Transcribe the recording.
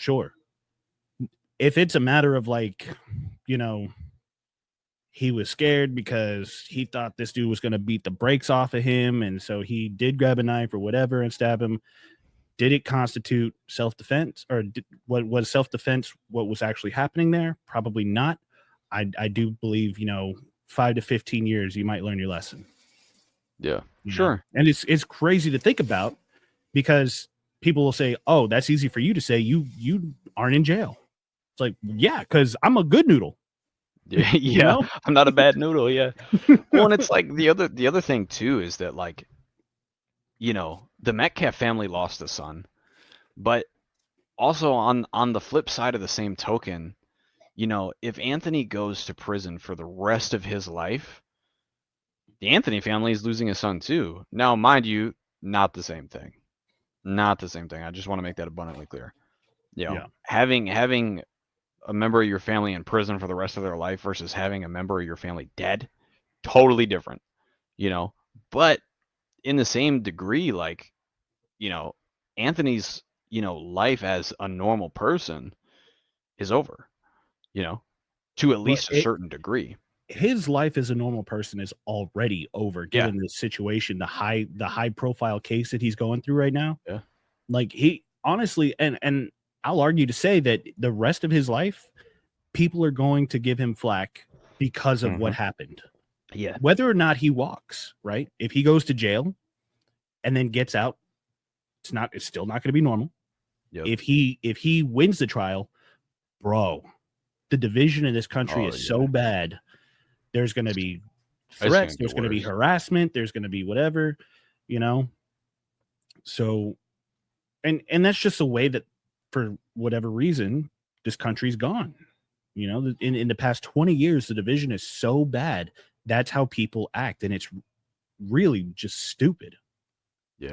sure. If it's a matter of like, you know, he was scared because he thought this dude was going to beat the brakes off of him, and so he did grab a knife or whatever and stab him. Did it constitute self-defense, or what was self-defense? What was actually happening there? Probably not. I do believe, 5 to 15 years, you might learn your lesson. Yeah, You know? sure. And it's crazy to think about, because people will say, "Oh, that's easy for you to say. You aren't in jail." It's like, yeah, because I'm a good noodle. Yeah, You yeah. know? I'm not a bad noodle. Yeah. Well, and it's like the other thing too is that, like, the Metcalf family lost a son, but also on the flip side of the same token, if Anthony goes to prison for the rest of his life, the Anthony family is losing a son too. Now, mind you, not the same thing. Not the same thing. I just want to make that abundantly clear. Yeah. Having a member of your family in prison for the rest of their life versus having a member of your family dead, totally different. You know, but in the same degree, like, Anthony's, life as a normal person is over, to at Well, least a certain degree. his life as a normal person is already over, Yeah. given the situation, the high profile case that he's going through right now. Yeah. Like, he honestly, and I'll argue to say that the rest of his life, people are going to give him flack because of what happened. Yeah. Whether or not he walks, right? If he goes to jail and then gets out, it's still not going to be normal. Yep. If he wins the trial, bro, the division in this country Oh, is yeah. so bad. There's going to be It's gonna threats, get there's going to be worse. harassment, there's going to be whatever, you know. So, and that's just a way that, for whatever reason, this country's gone. In the past 20 years, the division is so bad. That's how people act, and it's really just stupid. Yeah.